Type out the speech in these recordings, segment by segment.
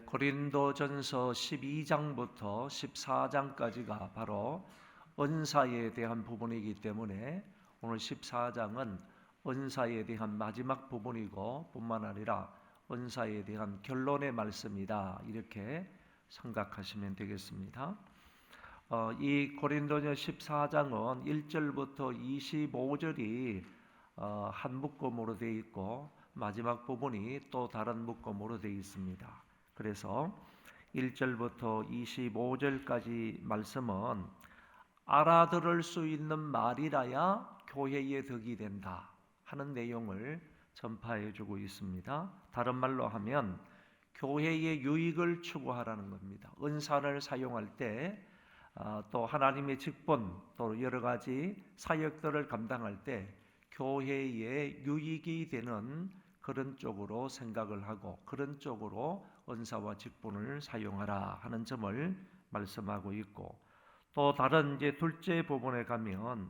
고린도전서 12장부터 14장까지가 바로 은사에 대한 부분이기 때문에 오늘 14장은 은사에 대한 마지막 부분이고 뿐만 아니라 은사에 대한 결론의 말씀이다, 이렇게 생각하시면 되겠습니다. 이 고린도전 14장은 1절부터 25절이 한 묶음으로 되어 있고 마지막 부분이 또 다른 묶음으로 되어 있습니다. 그래서 1절부터 25절까지 말씀은 알아들을 수 있는 말이라야 교회의 덕이 된다 하는 내용을 전파해 주고 있습니다. 다른 말로 하면 교회의 유익을 추구하라는 겁니다. 은사를 사용할 때 또 하나님의 직분, 또 여러 가지 사역들을 감당할 때 교회의 유익이 되는 그런 쪽으로 생각을 하고 그런 쪽으로 은사와 직분을 사용하라 하는 점을 말씀하고 있고, 또 다른 이제 둘째 부분에 가면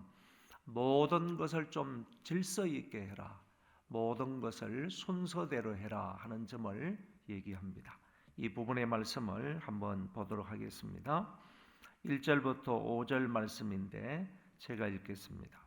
모든 것을 좀 질서 있게 해라, 모든 것을 순서대로 해라 하는 점을 얘기합니다. 이 부분의 말씀을 한번 보도록 하겠습니다. 1절부터 5절 말씀인데 제가 읽겠습니다.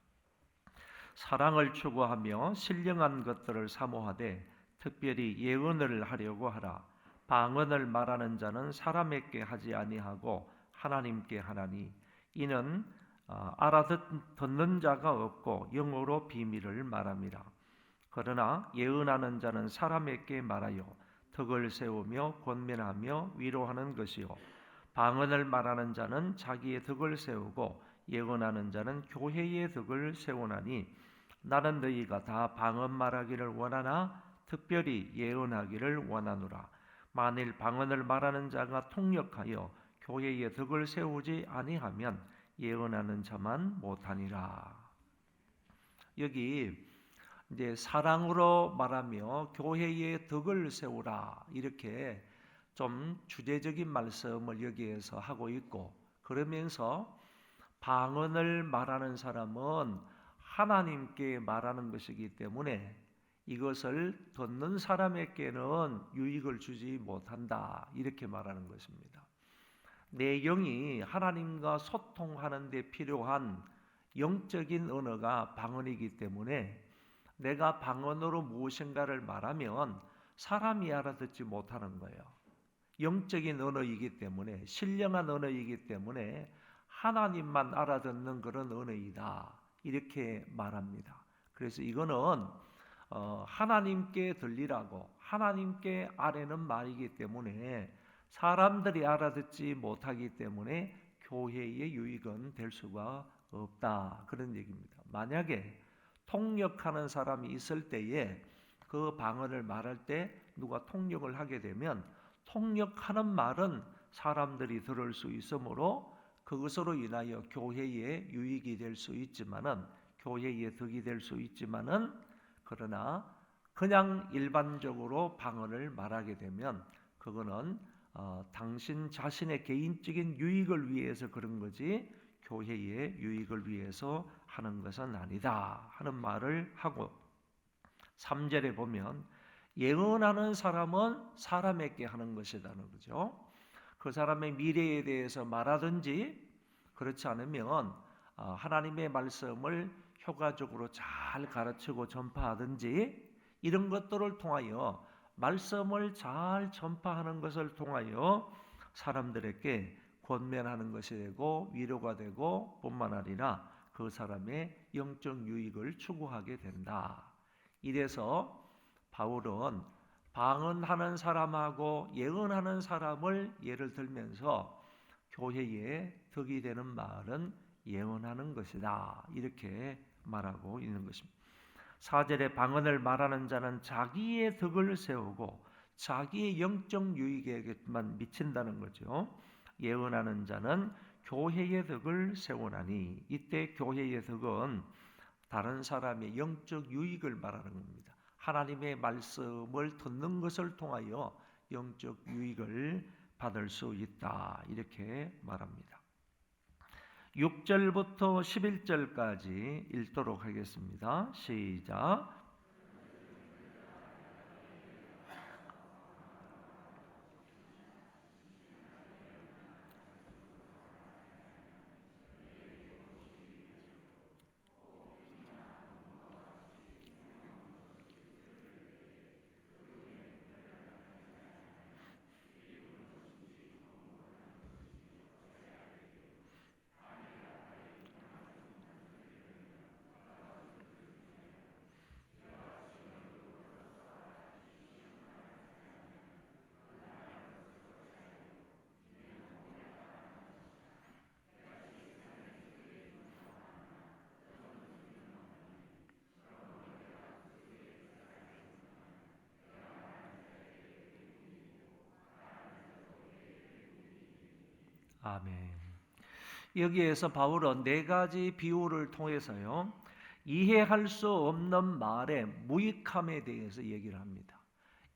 사랑을 추구하며 신령한 것들을 사모하되 특별히 예언을 하려고 하라. 방언을 말하는 자는 사람에게 하지 아니하고 하나님께 하나니 이는 알아듣는 자가 없고 영어로 비밀을 말함이라. 그러나 예언하는 자는 사람에게 말하여 덕을 세우며 권면하며 위로하는 것이요, 방언을 말하는 자는 자기의 덕을 세우고 예언하는 자는 교회의 덕을 세우나니 나는 너희가 다 방언 말하기를 원하나 특별히 예언하기를 원하노라. 만일 방언을 말하는 자가 통역하여 교회의 덕을 세우지 아니하면 예언하는 자만 못하니라. 여기 이제 사랑으로 말하며 교회의 덕을 세우라, 이렇게 좀 주제적인 말씀을 여기에서 하고 있고, 그러면서 방언을 말하는 사람은 하나님께 말하는 것이기 때문에 이것을 듣는 사람에게는 유익을 주지 못한다, 이렇게 말하는 것입니다. 내 영이 하나님과 소통하는 데 필요한 영적인 언어가 방언이기 때문에 내가 방언으로 무엇인가를 말하면 사람이 알아듣지 못하는 거예요. 영적인 언어이기 때문에, 신령한 언어이기 때문에 하나님만 알아듣는 그런 언어이다, 이렇게 말합니다. 그래서 이거는 하나님께 들리라고, 하나님께 아뢰는 말이기 때문에 사람들이 알아듣지 못하기 때문에 교회의 유익은 될 수가 없다, 그런 얘기입니다. 만약에 통역하는 사람이 있을 때에 그 방언을 말할 때 누가 통역을 하게 되면 통역하는 말은 사람들이 들을 수 있으므로 그것으로 인하여 교회의 유익이 될 수 있지만은, 교회의 덕이 될 수 있지만은, 그러나 그냥 일반적으로 방언을 말하게 되면 그거는 당신 자신의 개인적인 유익을 위해서 그런 거지 교회의 유익을 위해서 하는 것은 아니다 하는 말을 하고, 3절에 보면 예언하는 사람은 사람에게 하는 것이라는 거죠. 그 사람의 미래에 대해서 말하든지, 그렇지 않으면 하나님의 말씀을 효과적으로 잘 가르치고 전파하든지, 이런 것들을 통하여, 말씀을 잘 전파하는 것을 통하여 사람들에게 권면하는 것이 되고 위로가 되고 뿐만 아니라 그 사람의 영적 유익을 추구하게 된다. 이래서 바울은 방언하는 사람하고 예언하는 사람을 예를 들면서 교회에 덕이 되는 말은 예언하는 것이다, 이렇게 말하고 있는 것입니다. 4절에 방언을 말하는 자는 자기의 덕을 세우고 자기의 영적 유익에게만 미친다는 거죠. 예언하는 자는 교회의 덕을 세우나니, 이때 교회의 덕은 다른 사람의 영적 유익을 말하는 겁니다. 하나님의 말씀을 듣는 것을 통하여 영적 유익을 받을 수 있다, 이렇게 말합니다. 6절부터 11절까지 읽도록 하겠습니다. 시작. 아멘. 여기에서 바울은 네 가지 비유를 통해서요, 이해할 수 없는 말의 무익함에 대해서 얘기를 합니다.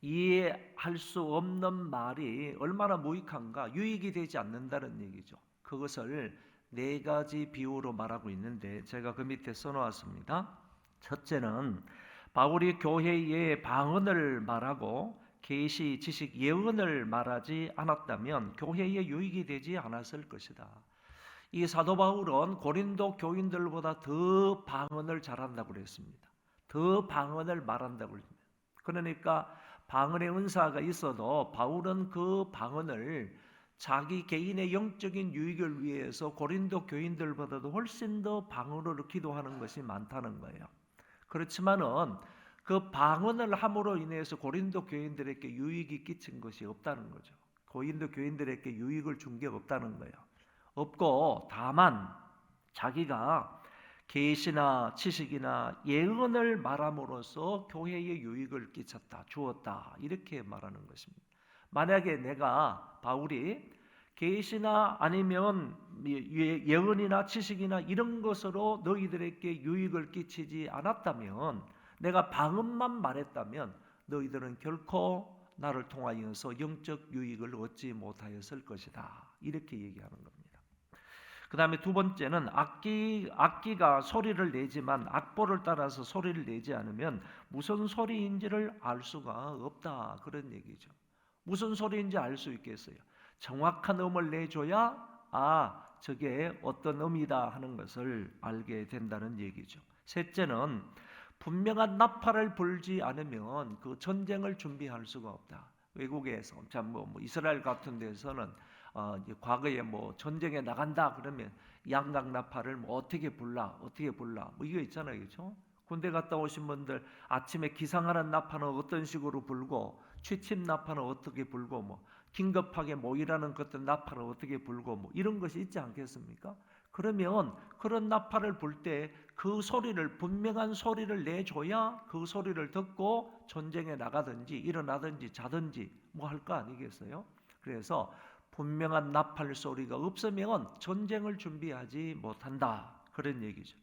이해할 수 없는 말이 얼마나 무익한가, 유익이 되지 않는다는 얘기죠. 그것을 네 가지 비유로 말하고 있는데 제가 그 밑에 써놓았습니다. 첫째는 바울이 교회의 방언을 말하고 계시, 지식, 예언을 말하지 않았다면 교회에 유익이 되지 않았을 것이다. 이 사도 바울은 고린도 교인들보다 더 방언을 잘한다고 그랬습니다. 더 방언을 말한다고 그랬습니다. 그러니까 방언의 은사가 있어도 바울은 그 방언을 자기 개인의 영적인 유익을 위해서 고린도 교인들보다도 훨씬 더 방언으로 기도하는 것이 많다는 거예요. 그렇지만은 그 방언을 함으로 인해서 고린도 교인들에게 유익이 끼친 것이 없다는 거죠. 고린도 교인들에게 유익을 준 게 없다는 거예요. 없고 다만 자기가 계시나 지식이나 예언을 말함으로써 교회에 유익을 끼쳤다, 주었다, 이렇게 말하는 것입니다. 만약에 내가 바울이 계시나 아니면 예언이나 지식이나 이런 것으로 너희들에게 유익을 끼치지 않았다면, 내가 방언만 말했다면 너희들은 결코 나를 통하여서 영적 유익을 얻지 못하였을 것이다, 이렇게 얘기하는 겁니다. 그 다음에 두 번째는 악기가 소리를 내지만 악보를 따라서 소리를 내지 않으면 무슨 소리인지를 알 수가 없다, 그런 얘기죠. 무슨 소리인지 알 수 있겠어요? 정확한 음을 내줘야 저게 어떤 음이다 하는 것을 알게 된다는 얘기죠. 셋째는 분명한 나팔을 불지 않으면 그 전쟁을 준비할 수가 없다. 외국에서 이스라엘 같은 데서는 과거에 전쟁에 나간다 그러면 양각 나팔을 어떻게 불라 이거 있잖아요, 그렇죠? 군대 갔다 오신 분들 아침에 기상하는 나팔은 어떤 식으로 불고, 취침 나팔은 어떻게 불고, 긴급하게 모이라는 것들 나팔은 어떻게 불고, 이런 것이 있지 않겠습니까? 그러면 그런 나팔을 불 때 그 소리를, 분명한 소리를 내줘야 그 소리를 듣고 전쟁에 나가든지 일어나든지 자든지 할 거 아니겠어요? 그래서 분명한 나팔 소리가 없으면 전쟁을 준비하지 못한다, 그런 얘기죠.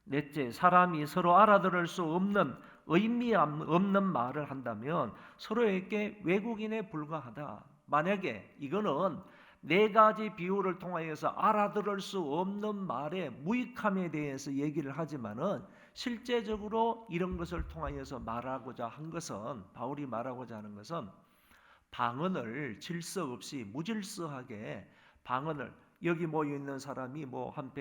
넷째, 사람이 서로 알아들을 수 없는 의미 없는 말을 한다면 서로에게 외국인에 불과하다. 만약에 이거는 네 가지 비유를 통하여서 알아들을 수 없는 말의 무익함에 대해서 얘기를 하지만은 실제적으로 이런 것을 통하여서 말하고자 한 것은, 바울이 말하고자 하는 것은 방언을 질서 없이 무질서하게 방언을, 여기 모여 있는 사람이 한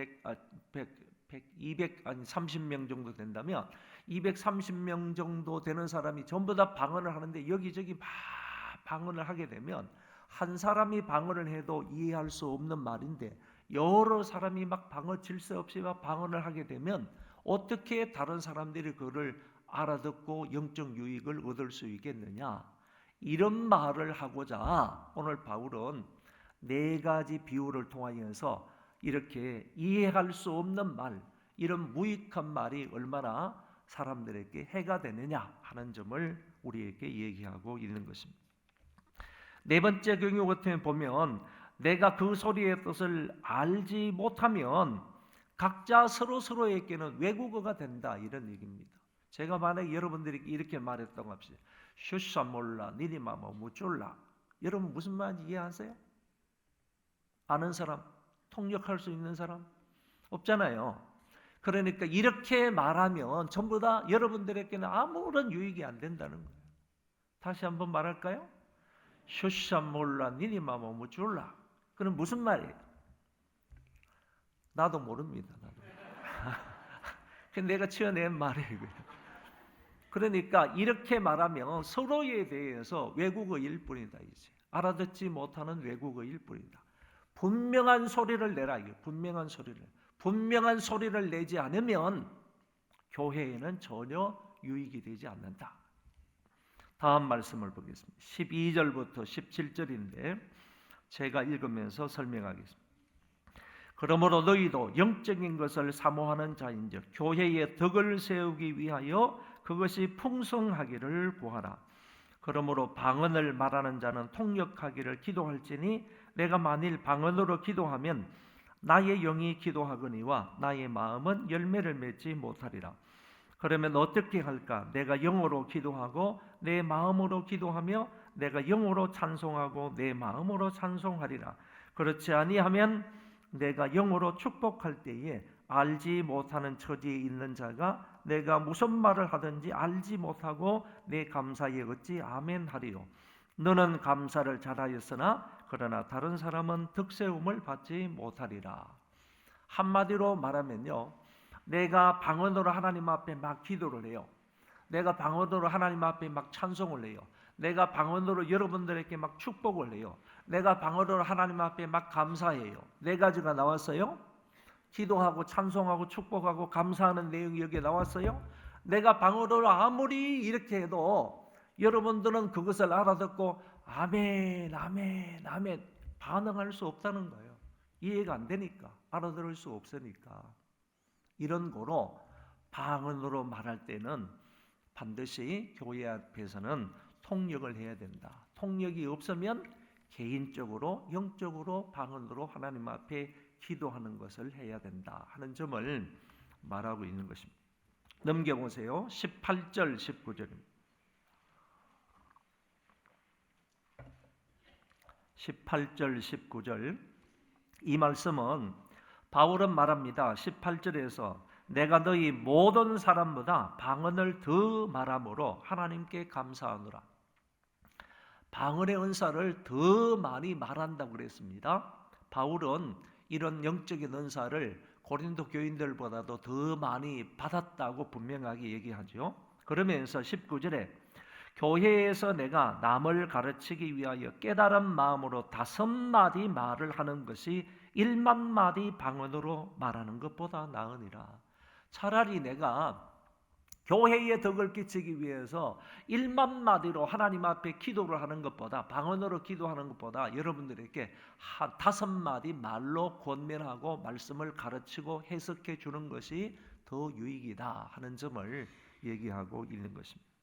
230명 정도 된다면 230명 정도 되는 사람이 전부 다 방언을 하는데 여기저기 막 방언을 하게 되면 한 사람이 방언을 해도 이해할 수 없는 말인데 여러 사람이 막 질서 없이 막 방언을 하게 되면 어떻게 다른 사람들이 그를 알아듣고 영적 유익을 얻을 수 있겠느냐, 이런 말을 하고자 오늘 바울은 네 가지 비유를 통하여서 이렇게 이해할 수 없는 말, 이런 무익한 말이 얼마나 사람들에게 해가 되느냐 하는 점을 우리에게 얘기하고 있는 것입니다. 네 번째 경우 같은 보면 내가 그 소리의 뜻을 알지 못하면 각자 서로에게는 외국어가 된다, 이런 얘기입니다. 제가 만약에 여러분들이 이렇게 말했다고 합시다. 슈샤 몰라 니니마 무쫄라, 여러분 무슨 말인지 이해하세요? 아는 사람, 통역할 수 있는 사람 없잖아요. 그러니까 이렇게 말하면 전부 다 여러분들에게는 아무런 유익이 안 된다는 거예요. 다시 한번 말할까요? 슈샤 몰라 니니마 무쫄라. 그럼 무슨 말이에요? 나도 모릅니다. 나도. 내가 지어낸 말이에요. 그러니까 이렇게 말하면 서로에 대해서 외국어일 뿐이다, 이제 알아듣지 못하는 외국어일 뿐이다. 분명한 소리를 내라, 이게 분명한 소리를 내지 않으면 교회에는 전혀 유익이 되지 않는다. 다음 말씀을 보겠습니다. 12절부터 17절인데 제가 읽으면서 설명하겠습니다. 그러므로 너희도 영적인 것을 사모하는 자인즉 교회의 덕을 세우기 위하여 그것이 풍성하기를 구하라. 그러므로 방언을 말하는 자는 통역하기를 기도할지니 내가 만일 방언으로 기도하면 나의 영이 기도하거니와 나의 마음은 열매를 맺지 못하리라. 그러면 어떻게 할까? 내가 영으로 기도하고 내 마음으로 기도하며 내가 영으로 찬송하고 내 마음으로 찬송하리라. 그렇지 아니하면 내가 영으로 축복할 때에 알지 못하는 처지에 있는 자가 내가 무슨 말을 하든지 알지 못하고 내 감사에 어찌 아멘 하리요. 너는 감사를 잘하였으나 그러나 다른 사람은 득세움을 받지 못하리라. 한마디로 말하면요, 내가 방언으로 하나님 앞에 막 기도를 해요. 내가 방언으로 하나님 앞에 막 찬송을 해요. 내가 방언으로 여러분들에게 막 축복을 해요. 내가 방언으로 하나님 앞에 막 감사해요. 네 가지가 나왔어요. 기도하고 찬송하고 축복하고 감사하는 내용이 여기에 나왔어요. 내가 방언으로 아무리 이렇게 해도 여러분들은 그것을 알아듣고 아멘, 아멘, 아멘 반응할 수 없다는 거예요. 이해가 안 되니까, 알아들을 수 없으니까. 이런 거로 방언으로 말할 때는 반드시 교회 앞에서는 통역을 해야 된다. 통역이 없으면 개인적으로 영적으로 방언으로 하나님 앞에 기도하는 것을 해야 된다 하는 점을 말하고 있는 것입니다. 넘겨보세요. 18절 19절입니다. 18절 19절 이 말씀은 바울은 말합니다. 18절에서 내가 너희 모든 사람보다 방언을 더 말함으로 하나님께 감사하노라. 방언의 은사를 더 많이 말한다고 그랬습니다. 바울은 이런 영적인 은사를 고린도 교인들보다도 더 많이 받았다고 분명하게 얘기하죠. 그러면서 19절에 교회에서 내가 남을 가르치기 위하여 깨달은 마음으로 5마디 말을 하는 것이 1만 마디 방언으로 말하는 것보다 나으니라. 차라리 내가 교회에 덕을 끼치기 위해서 1만 마디로 하나님 앞에 기도를 하는 것보다, 방언으로 기도하는 것보다 여러분들에게 5마디 말로 권면하고 말씀을 가르치고 해석해 주는 것이 더 유익이다 하는 점을 얘기하고 있는 것입니다.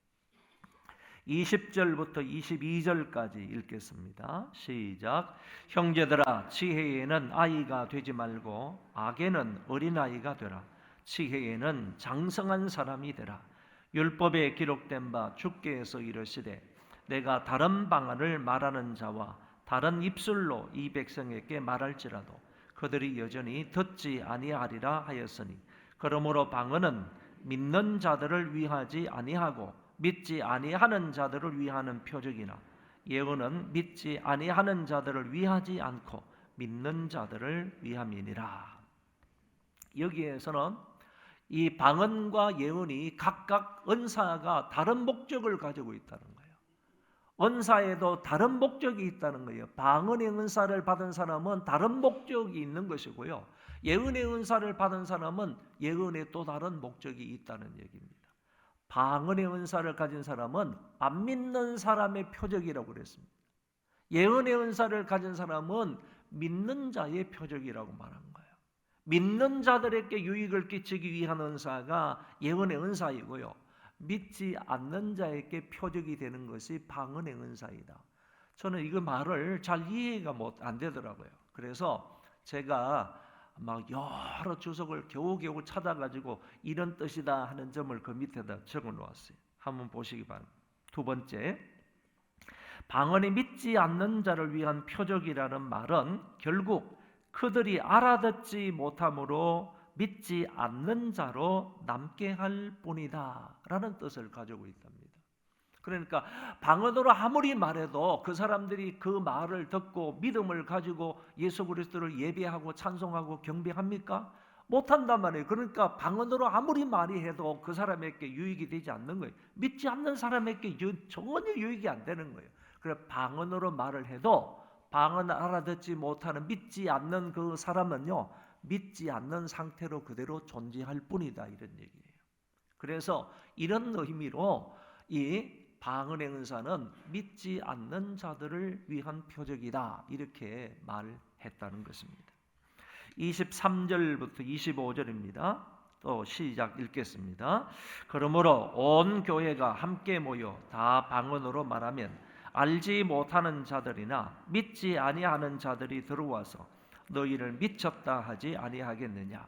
20절부터 22절까지 읽겠습니다. 시작. 형제들아, 지혜에는 아이가 되지 말고 악에는 어린아이가 되라. 지혜에는 장성한 사람이 되라. 율법에 기록된 바 주께서 이르시되 내가 다른 방언을 말하는 자와 다른 입술로 이 백성에게 말할지라도 그들이 여전히 듣지 아니하리라 하였으니, 그러므로 방언은 믿는 자들을 위하지 아니하고 믿지 아니하는 자들을 위하는 표적이나 예언은 믿지 아니하는 자들을 위하지 않고 믿는 자들을 위함이니라. 여기에서는 이 방언과 예언이 각각 은사가 다른 목적을 가지고 있다는 거예요. 은사에도 다른 목적이 있다는 거예요. 방언의 은사를 받은 사람은 다른 목적이 있는 것이고요, 예언의 은사를 받은 사람은 예언에 또 다른 목적이 있다는 얘기입니다. 방언의 은사를 가진 사람은 안 믿는 사람의 표적이라고 그랬습니다. 예언의 은사를 가진 사람은 믿는 자의 표적이라고 말한 거예요. 믿는 자들에게 유익을 끼치기 위한 은사가 예언의 은사이고요, 믿지 않는 자에게 표적이 되는 것이 방언의 은사이다. 저는 이거 말을 잘 이해가 안 되더라고요. 그래서 제가 막 여러 주석을 겨우겨우 찾아가지고 이런 뜻이다 하는 점을 그 밑에다 적어 놓았어요. 한번 보시기 바랍니다. 두 번째, 방언이 믿지 않는 자를 위한 표적이라는 말은 결국 그들이 알아듣지 못함으로 믿지 않는 자로 남게 할 뿐이다 라는 뜻을 가지고 있답니다. 그러니까 방언으로 아무리 말해도 그 사람들이 그 말을 듣고 믿음을 가지고 예수 그리스도를 예배하고 찬송하고 경배합니까? 못한단 말이에요. 그러니까 방언으로 아무리 말이 해도 그 사람에게 유익이 되지 않는 거예요. 믿지 않는 사람에게 전혀 유익이 안 되는 거예요. 그래서 방언으로 말을 해도 방언을 알아듣지 못하는 믿지 않는 그 사람은요, 믿지 않는 상태로 그대로 존재할 뿐이다 이런 얘기예요. 그래서 이런 의미로 이 방언의 은사는 믿지 않는 자들을 위한 표적이다 이렇게 말했다는 것입니다. 23절부터 25절입니다. 또 시작 읽겠습니다. 그러므로 온 교회가 함께 모여 다 방언으로 말하면 알지 못하는 자들이나 믿지 아니하는 자들이 들어와서 너희를 미쳤다 하지 아니하겠느냐.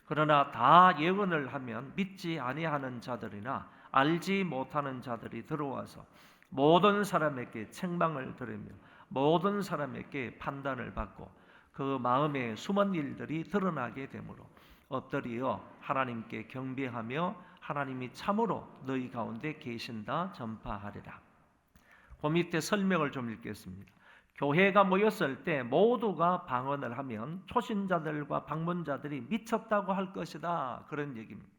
그러나 다 예언을 하면 믿지 아니하는 자들이나 알지 못하는 자들이 들어와서 모든 사람에게 책망을 들으며 모든 사람에게 판단을 받고 그 마음에 숨은 일들이 드러나게 되므로 엎드려 하나님께 경배하며 하나님이 참으로 너희 가운데 계신다 전파하리라. 그 밑에 설명을 좀 읽겠습니다. 교회가 모였을 때 모두가 방언을 하면 초신자들과 방문자들이 미쳤다고 할 것이다. 그런 얘기입니다.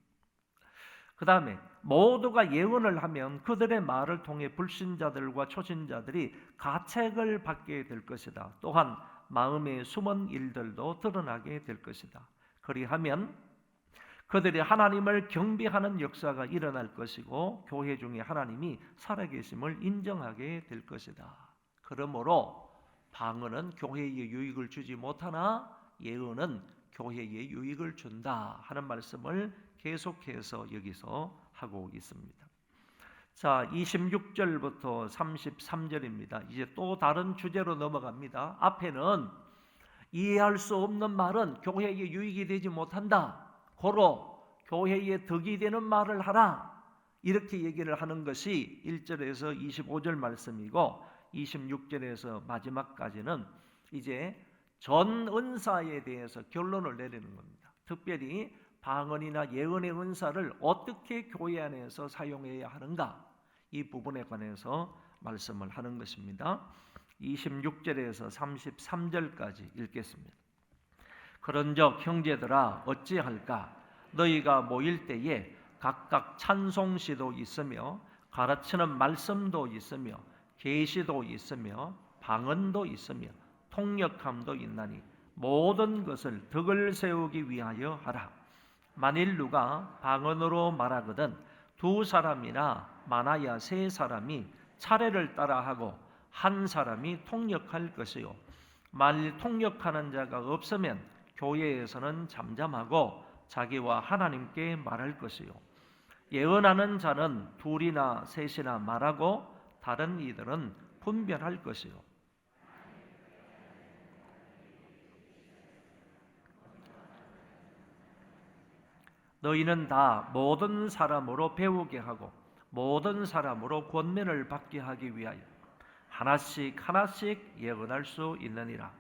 그 다음에 모두가 예언을 하면 그들의 말을 통해 불신자들과 초신자들이 가책을 받게 될 것이다. 또한 마음의 숨은 일들도 드러나게 될 것이다. 그리하면 그들이 하나님을 경배하는 역사가 일어날 것이고 교회 중에 하나님이 살아계심을 인정하게 될 것이다. 그러므로 방언은 교회에 유익을 주지 못하나 예언은 교회에 유익을 준다 하는 말씀을 계속해서 여기서 하고 있습니다. 자, 26절부터 33절입니다. 이제 또 다른 주제로 넘어갑니다. 앞에는 이해할 수 없는 말은 교회에 유익이 되지 못한다. 고로 교회에 덕이 되는 말을 하라. 이렇게 얘기를 하는 것이 1절에서 25절 말씀이고 26절에서 마지막까지는 이제 전 은사에 대해서 결론을 내리는 겁니다. 특별히 방언이나 예언의 은사를 어떻게 교회 안에서 사용해야 하는가, 이 부분에 관해서 말씀을 하는 것입니다. 26절에서 33절까지 읽겠습니다. 그런즉 형제들아 어찌할까? 너희가 모일 때에 각각 찬송시도 있으며 가르치는 말씀도 있으며 계시도 있으며 방언도 있으며 통역함도 있나니 모든 것을 덕을 세우기 위하여 하라. 만일 누가 방언으로 말하거든 두 사람이나 많아야 세 사람이 차례를 따라하고 한 사람이 통역할 것이요 만일 통역하는 자가 없으면 교회에서는 잠잠하고 자기와 하나님께 말할 것이요 예언하는 자는 둘이나 셋이나 말하고 다른 이들은 분별할 것이요 너희는 다 모든 사람으로 배우게 하고 모든 사람으로 권면을 받게 하기 위하여 하나씩 하나씩 예언할 수 있느니라.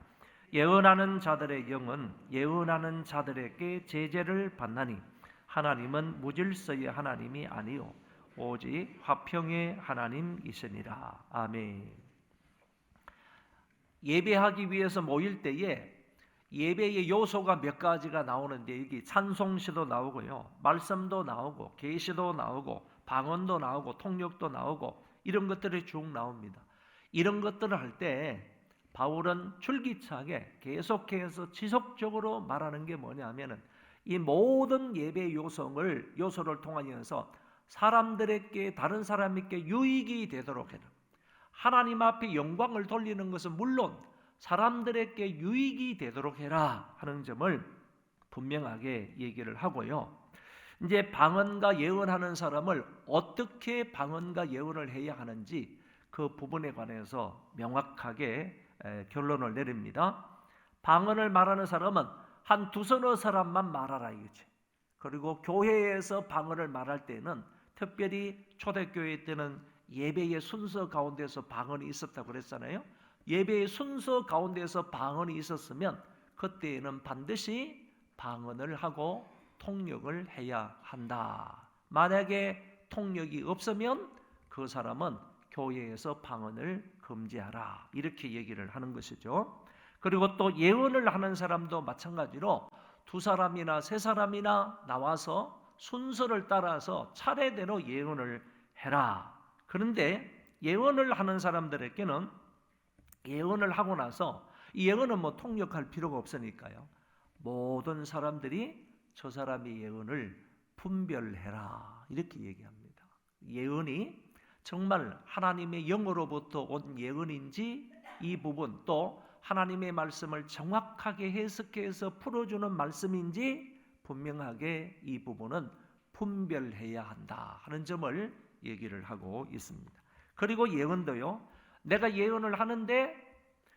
예언하는 자들의 영은 예언하는 자들에게 제재를 받나니 하나님은 무질서의 하나님이 아니요 오직 화평의 하나님이시니라. 아멘. 예배하기 위해서 모일 때에 예배의 요소가 몇 가지가 나오는데 여기 찬송시도 나오고요, 말씀도 나오고 계시도 나오고 방언도 나오고 통역도 나오고 이런 것들이 쭉 나옵니다. 이런 것들을 할 때 바울은 줄기차게 계속해서 지속적으로 말하는 게 뭐냐면은 이 모든 예배 요소를 통하여서 사람들에게 다른 사람에게 유익이 되도록 해라. 하나님 앞에 영광을 돌리는 것은 물론 사람들에게 유익이 되도록 해라 하는 점을 분명하게 얘기를 하고요. 이제 방언과 예언하는 사람을 어떻게 방언과 예언을 해야 하는지 그 부분에 관해서 명확하게 결론을 내립니다. 방언을 말하는 사람은 한 두서너 사람만 말하라 이거지. 그리고 교회에서 방언을 말할 때는 특별히 초대교회 때는 예배의 순서 가운데서 방언이 있었다고 그랬잖아요. 예배의 순서 가운데서 방언이 있었으면 그때에는 반드시 방언을 하고 통역을 해야 한다. 만약에 통역이 없으면 그 사람은 교회에서 방언을 금지하라. 이렇게 얘기를 하는 것이죠. 그리고 또 예언을 하는 사람도 마찬가지로 두 사람이나 세 사람이나 나와서 순서를 따라서 차례대로 예언을 해라. 그런데 예언을 하는 사람들에게는 예언을 하고 나서 이 예언은 뭐 통역할 필요가 없으니까요. 모든 사람들이 저 사람의 예언을 분별해라. 이렇게 얘기합니다. 예언이 정말 하나님의 영으로부터 온 예언인지 이 부분 또 하나님의 말씀을 정확하게 해석해서 풀어주는 말씀인지 분명하게 이 부분은 분별해야 한다 하는 점을 얘기를 하고 있습니다. 그리고 예언도요. 내가 예언을 하는데,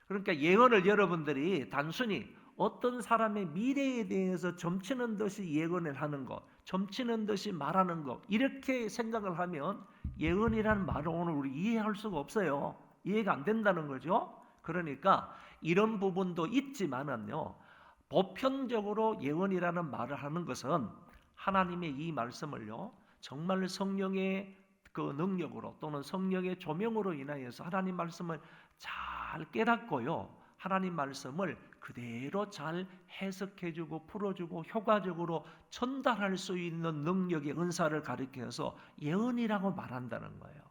그러니까 예언을 여러분들이 단순히 어떤 사람의 미래에 대해서 점치는 듯이 예언을 하는 것, 점치는 듯이 말하는 것, 이렇게 생각을 하면 예언이라는 말을 오늘 우리 이해할 수가 없어요. 이해가 안 된다는 거죠. 그러니까 이런 부분도 있지만은요, 보편적으로 예언이라는 말을 하는 것은 하나님의 이 말씀을요, 정말 성령의 그 능력으로 또는 성령의 조명으로 인하여서 하나님 말씀을 잘 깨닫고요, 하나님 말씀을 그대로 잘 해석해주고 풀어주고 효과적으로 전달할 수 있는 능력의 은사를 가리켜서 예언이라고 말한다는 거예요.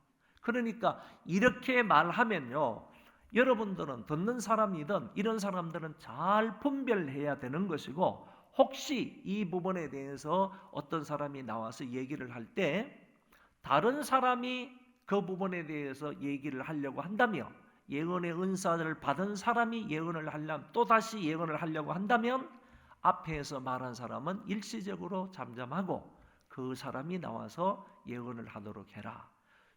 그러니까 이렇게 말하면요, 여러분들은 듣는 사람이든 이런 사람들은 잘 분별해야 되는 것이고, 혹시 이 부분에 대해서 어떤 사람이 나와서 얘기를 할 때 다른 사람이 그 부분에 대해서 얘기를 하려고 한다면, 예언의 은사를 받은 사람이 예언을 하려면, 또다시 예언을 하려고 한다면 앞에서 말한 사람은 일시적으로 잠잠하고 그 사람이 나와서 예언을 하도록 해라,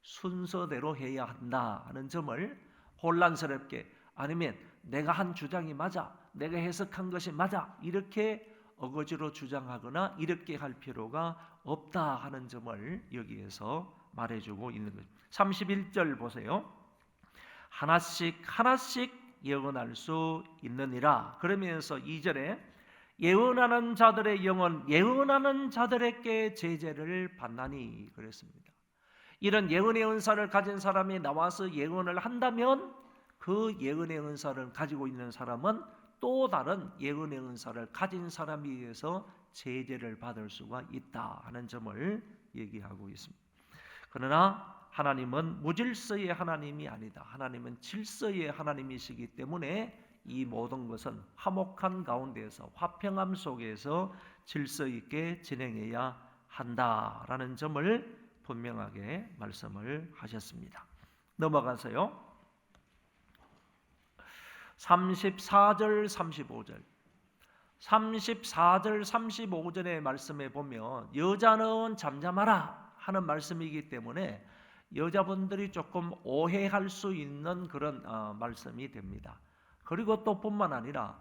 순서대로 해야 한다 하는 점을 혼란스럽게, 아니면 내가 한 주장이 맞아, 내가 해석한 것이 맞아, 이렇게 어거지로 주장하거나 이렇게 할 필요가 없다 하는 점을 여기에서 말해주고 있는 거죠. 31절 보세요. 하나씩 하나씩 예언할 수 있느니라. 그러면서 2절에 예언하는 자들의 영은 예언하는 자들에게 제재를 받나니 그랬습니다. 이런 예언의 은사를 가진 사람이 나와서 예언을 한다면 그 예언의 은사를 가지고 있는 사람은 또 다른 예언의 은사를 가진 사람에 의해서 제재를 받을 수가 있다 하는 점을 얘기하고 있습니다. 그러나 하나님은 무질서의 하나님이 아니다. 하나님은 질서의 하나님이시기 때문에 이 모든 것은 화목한 가운데에서, 화평함 속에서 질서 있게 진행해야 한다라는 점을 분명하게 말씀을 하셨습니다. 넘어가서요, 34절 35절 34절 35절의 말씀에 보면 여자는 잠잠하라 하는 말씀이기 때문에 여자분들이 조금 오해할 수 있는 그런 말씀이 됩니다. 그리고 또 뿐만 아니라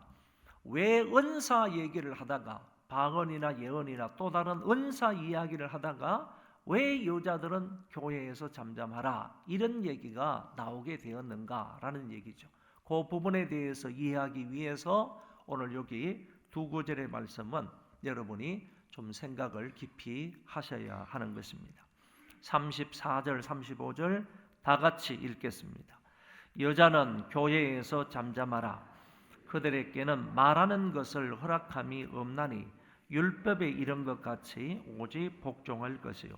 왜 은사 얘기를 하다가, 방언이나 예언이나 또 다른 은사 이야기를 하다가 왜 여자들은 교회에서 잠잠하라 이런 얘기가 나오게 되었는가라는 얘기죠. 그 부분에 대해서 이해하기 위해서 오늘 여기 두 구절의 말씀은 여러분이 좀 생각을 깊이 하셔야 하는 것입니다. 34절 35절 다 같이 읽겠습니다. 여자는 교회에서 잠잠하라. 그들에게는 말하는 것을 허락함이 없나니 율법에 이른 것 같이 오직 복종할 것이요,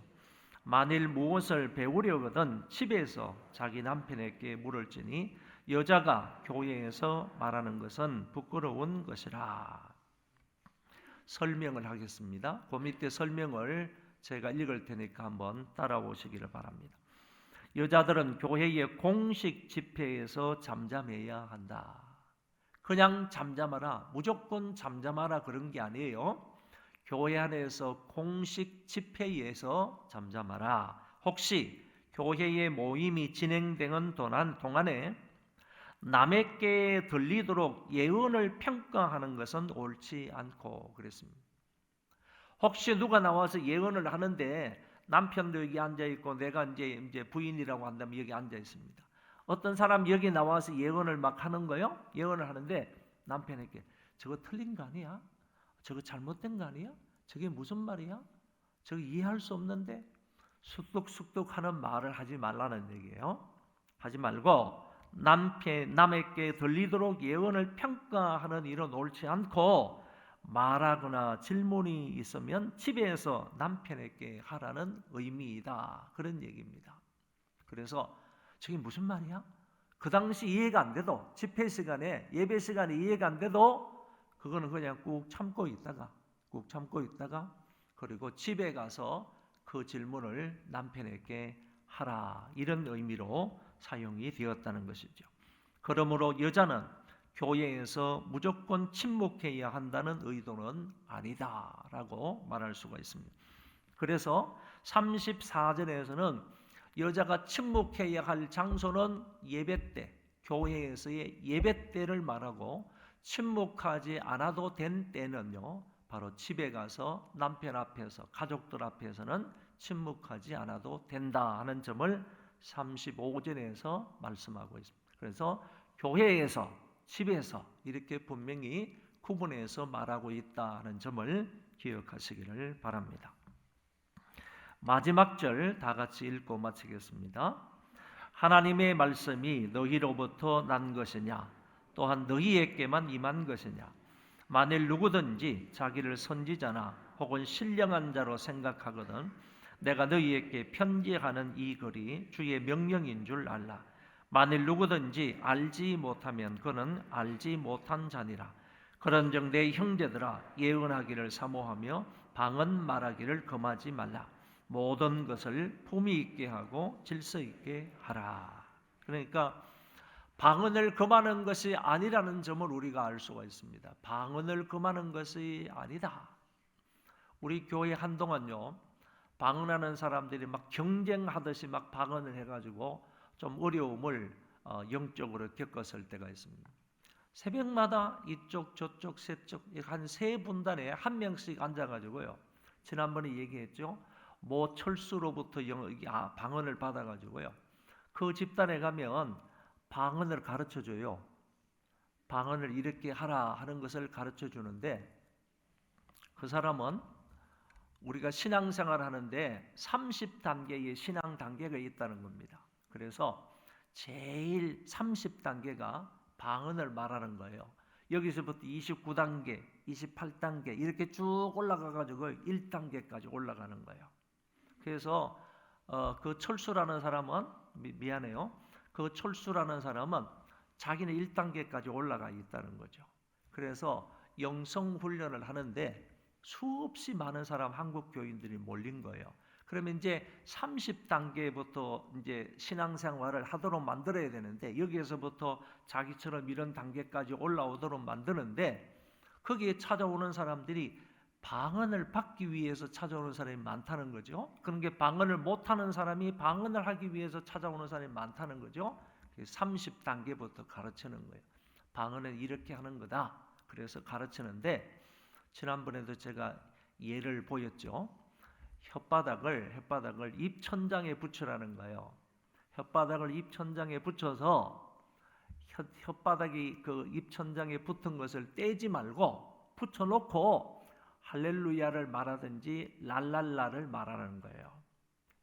만일 무엇을 배우려거든 집에서 자기 남편에게 물을지니 여자가 교회에서 말하는 것은 부끄러운 것이라. 설명을 하겠습니다. 그 밑에 설명을 제가 읽을 테니까 한번 따라오시기를 바랍니다. 여자들은 교회의 공식 집회에서 잠잠해야 한다. 그냥 잠잠하라, 무조건 잠잠하라 그런 게 아니에요. 교회 안에서 공식 집회에서 잠잠하라. 혹시 교회의 모임이 진행되는 동안에 남에게 들리도록 예언을 평가하는 것은 옳지 않고 그랬습니다. 혹시 누가 나와서 예언을 하는데 남편도 여기 앉아 있고 내가 이제 부인이라고 한다면 여기 앉아 있습니다. 어떤 사람 여기 나와서 예언을 막 하는 거요. 예언을 하는데 남편에게 저거 틀린 거 아니야? 저거 잘못된 거 아니야? 저게 무슨 말이야? 저거 이해할 수 없는데? 쑥덕쑥덕 하는 말을 하지 말라는 얘기예요. 하지 말고 남에게 들리도록 예언을 평가하는 일은 옳지 않고, 말하거나 질문이 있으면 집에서 남편에게 하라는 의미이다, 그런 얘기입니다. 그래서 저게 무슨 말이야? 그 당시 이해가 안 돼도, 집회 시간에 예배 시간에 이해가 안 돼도 그거는 그냥 꾹 참고 있다가 그리고 집에 가서 그 질문을 남편에게 하라, 이런 의미로 사용이 되었다는 것이죠. 그러므로 여자는 교회에서 무조건 침묵해야 한다는 의도는 아니다라고 말할 수가 있습니다. 그래서 34절에서는 여자가 침묵해야 할 장소는 예배 때, 교회에서의 예배 때를 말하고, 침묵하지 않아도 된 때는요, 바로 집에 가서 남편 앞에서, 가족들 앞에서는 침묵하지 않아도 된다 하는 점을 35절에서 말씀하고 있습니다. 그래서 교회에서, 집에서 이렇게 분명히 구분해서 말하고 있다는 점을 기억하시기를 바랍니다. 마지막 절 다 같이 읽고 마치겠습니다. 하나님의 말씀이 너희로부터 난 것이냐, 또한 너희에게만 임한 것이냐. 만일 누구든지 자기를 선지자나 혹은 신령한 자로 생각하거든 내가 너희에게 편지하는 이 글이 주의 명령인 줄 알라. 만일 누구든지 알지 못하면 그는 알지 못한 자니라. 그런즉 내 형제들아, 예언하기를 사모하며 방언 말하기를 금하지 말라. 모든 것을 품위 있게 하고 질서 있게 하라. 그러니까 방언을 금하는 것이 아니라는 점을 우리가 알 수가 있습니다. 방언을 금하는 것이 아니다. 우리 교회 한동안요, 방언하는 사람들이 막 경쟁하듯이 막 방언을 해가지고 좀 어려움을 영적으로 겪었을 때가 있습니다. 새벽마다 이쪽 저쪽 세쪽 한 세 분단에 한 명씩 앉아가지고요, 지난번에 얘기했죠, 모 철수로부터 방언을 받아가지고요, 그 집단에 가면 방언을 가르쳐줘요. 방언을 이렇게 하라 하는 것을 가르쳐 주는데, 그 사람은 우리가 신앙생활 하는데 30단계의 신앙 단계가 있다는 겁니다. 그래서 제일 30단계가 방언을 말하는 거예요. 여기서부터 29단계, 28단계 이렇게 쭉 올라가가지고 1단계까지 올라가는 거예요. 그래서 그 철수라는 사람은 미안해요. 그 철수라는 사람은 자기는 1단계까지 올라가 있다는 거죠. 그래서 영성 훈련을 하는데 수없이 많은 사람, 한국 교인들이 몰린 거예요. 그러면 이제 30단계부터 이제 신앙생활을 하도록 만들어야 되는데, 여기에서부터 자기처럼 이런 단계까지 올라오도록 만드는데, 거기에 찾아오는 사람들이 방언을 받기 위해서 찾아오는 사람이 많다는 거죠. 그런 게 방언을 못하는 사람이 방언을 하기 위해서 찾아오는 사람이 많다는 거죠. 30단계부터 가르치는 거예요. 방언은 이렇게 하는 거다. 그래서 가르치는데, 지난번에도 제가 예를 보였죠. 혓바닥을 입천장에 붙이라는 거예요. 혓바닥을 입천장에 붙여서 혓바닥이 그 입천장에 붙은 것을 떼지 말고 붙여놓고 할렐루야를 말하든지 랄랄라를 말하는 거예요.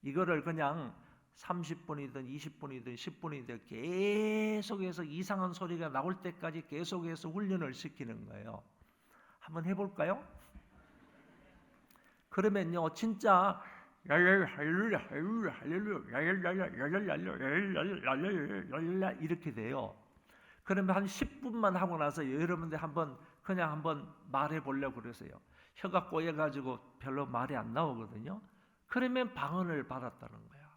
이거를 그냥 30분이든 20분이든 10분이든 계속해서 이상한 소리가 나올 때까지 계속해서 훈련을 시키는 거예요. 한번 해볼까요? 그러면요, 진짜 이렇게 돼요. 그러면 한 10분만 하고 나서 여러분들 그냥 한번 말해 보려고 그러세요. 혀가 꼬여가지고 별로 말이 안 나오거든요. 그러면 방언을 받았다는 거야.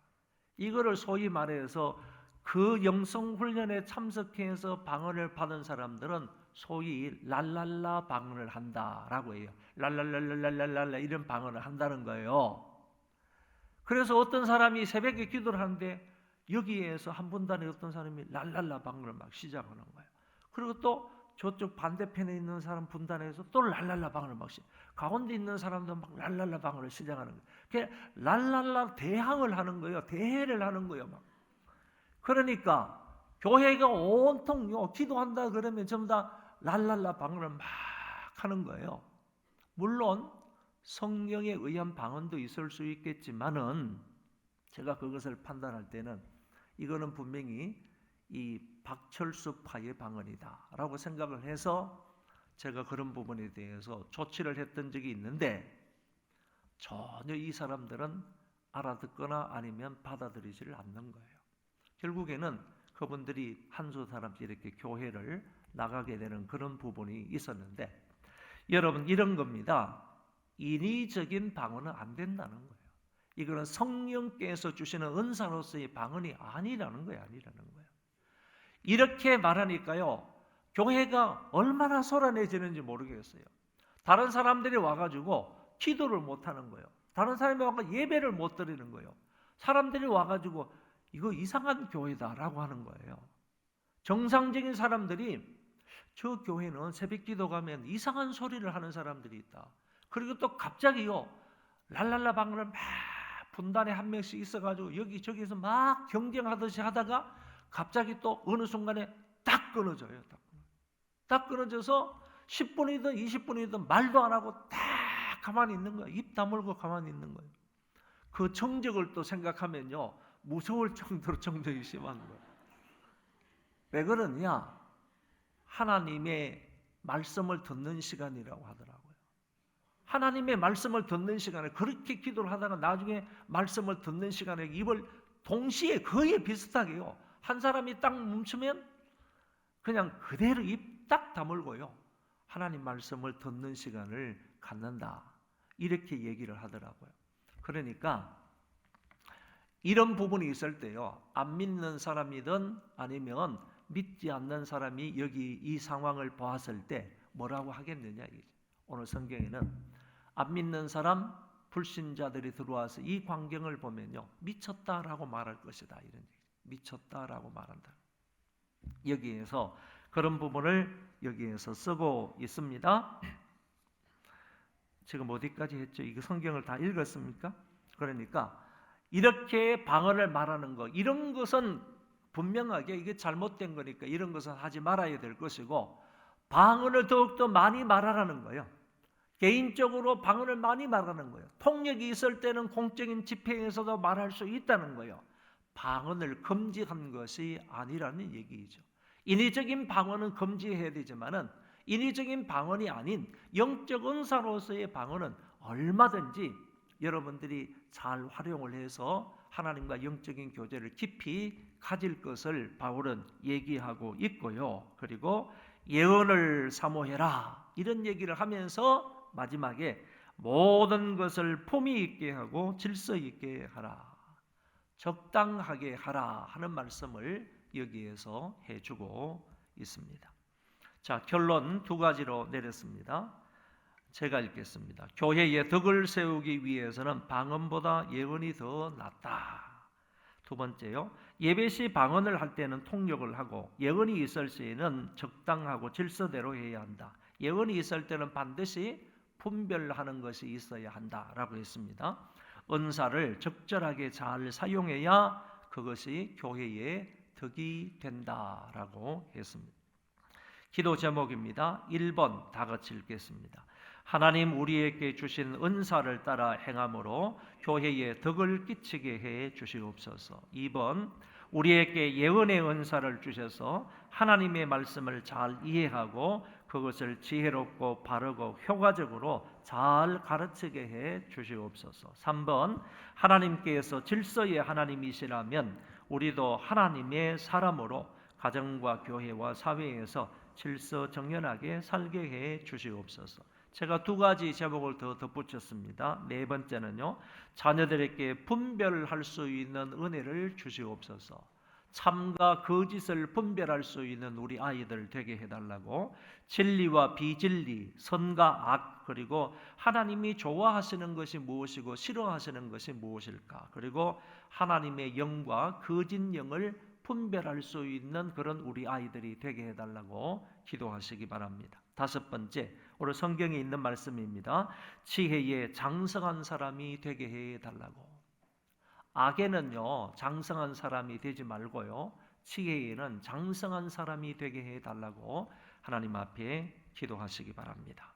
이거를 소위 말해서 그 영성 훈련에 참석해서 방언을 받은 사람들은 소위 랄랄라 방언을 한다라고 해요. 랄랄랄랄랄랄라 이런 방언을 한다는 거예요. 그래서 어떤 사람이 새벽에 기도를 하는데 여기에서 한 분단에 어떤 사람이 랄랄라 방언을 막 시작하는 거예요. 그리고 또 저쪽 반대편에 있는 사람 분단에서 또 랄랄라 방언을 막 가운데 있는 사람도 막 랄랄라 방언을 시작하는 거예요. 그게 랄랄라 대항을 하는 거예요. 대회를 하는 거예요. 막. 그러니까 교회가 온통 기도한다 그러면 전부 다 랄랄라 방언을 막 하는 거예요. 물론 성령에 의한 방언도 있을 수 있겠지만은 제가 그것을 판단할 때는 이거는 분명히 이 박철수파의 방언이다라고 생각을 해서 제가 그런 부분에 대해서 조치를 했던 적이 있는데, 전혀 이 사람들은 알아듣거나 아니면 받아들이지를 않는 거예요. 결국에는 그분들이 한두 사람씩 이렇게 교회를 나가게 되는 그런 부분이 있었는데, 여러분 이런 겁니다. 인위적인 방언은 안 된다는 거예요. 이거는 성령께서 주시는 은사로서의 방언이 아니라는 거예요. 이렇게 말하니까요, 교회가 얼마나 소란해지는지 모르겠어요. 다른 사람들이 와가지고 기도를 못하는 거예요. 다른 사람이 와서 예배를 못 드리는 거예요. 사람들이 와가지고 이거 이상한 교회다라고 하는 거예요. 정상적인 사람들이 저 교회는 새벽 기도 가면 이상한 소리를 하는 사람들이 있다. 그리고 또 갑자기요, 랄랄라 방을 막 분단에 한 명씩 있어가지고 여기저기서 막 경쟁하듯이 하다가 갑자기 또 어느 순간에 딱 끊어져요. 딱 끊어져서 10분이든 20분이든 말도 안 하고 딱 가만히 있는 거예요. 입 다물고 가만히 있는 거예요. 그 정적을 또 생각하면요, 무서울 정도로 정적이 심한 거예요. 왜 그러냐? 하나님의 말씀을 듣는 시간이라고 하더라고요. 하나님의 말씀을 듣는 시간에 그렇게 기도를 하다가 나중에 말씀을 듣는 시간에 입을 동시에 거의 비슷하게요. 한 사람이 딱 멈추면 그냥 그대로 입 딱 다물고요. 하나님 말씀을 듣는 시간을 갖는다. 이렇게 얘기를 하더라고요. 그러니까 이런 부분이 있을 때요, 안 믿는 사람이든 아니면 믿지 않는 사람이 여기 이 상황을 보았을 때 뭐라고 하겠느냐. 오늘 성경에는 안 믿는 사람, 불신자들이 들어와서 이 광경을 보면요, 미쳤다라고 말할 것이다. 이런 얘기. 미쳤다라고 말한다. 여기에서 그런 부분을 여기에서 쓰고 있습니다. 지금 어디까지 했죠? 이거 성경을 다 읽었습니까? 그러니까 이렇게 방언을 말하는 것, 이런 것은 분명하게 이게 잘못된 거니까 이런 것은 하지 말아야 될 것이고, 방언을 더욱더 많이 말하라는 거예요. 개인적으로 방언을 많이 말하는 거예요. 폭력이 있을 때는 공적인 집회에서도 말할 수 있다는 거예요. 방언을 금지한 것이 아니라는 얘기이죠. 인위적인 방언은 금지해야 되지만은 인위적인 방언이 아닌 영적 은사로서의 방언은 얼마든지 여러분들이 잘 활용을 해서 하나님과 영적인 교제를 깊이 가질 것을 바울은 얘기하고 있고요. 그리고 예언을 사모해라 이런 얘기를 하면서 마지막에 모든 것을 품위 있게 하고 질서 있게 하라, 적당하게 하라 하는 말씀을 여기에서 해주고 있습니다. 자, 결론 두 가지로 내렸습니다. 제가 읽겠습니다. 교회의 덕을 세우기 위해서는 방언보다 예언이 더 낫다. 두 번째요, 예배 시 방언을 할 때는 통역을 하고 예언이 있을 시에는 적당하고 질서대로 해야 한다. 예언이 있을 때는 반드시 분별하는 것이 있어야 한다라고 했습니다. 은사를 적절하게 잘 사용해야 그것이 교회의 덕이 된다라고 했습니다. 기도 제목입니다. 1번 다 같이 읽겠습니다. 하나님 우리에게 주신 은사를 따라 행함으로 교회에 덕을 끼치게 해 주시옵소서. 2번 우리에게 예언의 은사를 주셔서 하나님의 말씀을 잘 이해하고 그것을 지혜롭고 바르고 효과적으로 잘 가르치게 해 주시옵소서. 3번 하나님께서 질서의 하나님이시라면 우리도 하나님의 사람으로 가정과 교회와 사회에서 질서 정연하게 살게 해 주시옵소서. 제가 두 가지 제목을 더 덧붙였습니다. 네 번째는요, 자녀들에게 분별할 수 있는 은혜를 주시옵소서. 참과 거짓을 분별할 수 있는 우리 아이들 되게 해달라고, 진리와 비진리, 선과 악, 그리고 하나님이 좋아하시는 것이 무엇이고 싫어하시는 것이 무엇일까, 그리고 하나님의 영과 거짓 영을 분별할 수 있는 그런 우리 아이들이 되게 해달라고 기도하시기 바랍니다. 다섯 번째, 오늘 성경에 있는 말씀입니다. 지혜에 장성한 사람이 되게 해달라고. 악에는요, 장성한 사람이 되지 말고요, 지혜에는 장성한 사람이 되게 해달라고 하나님 앞에 기도하시기 바랍니다.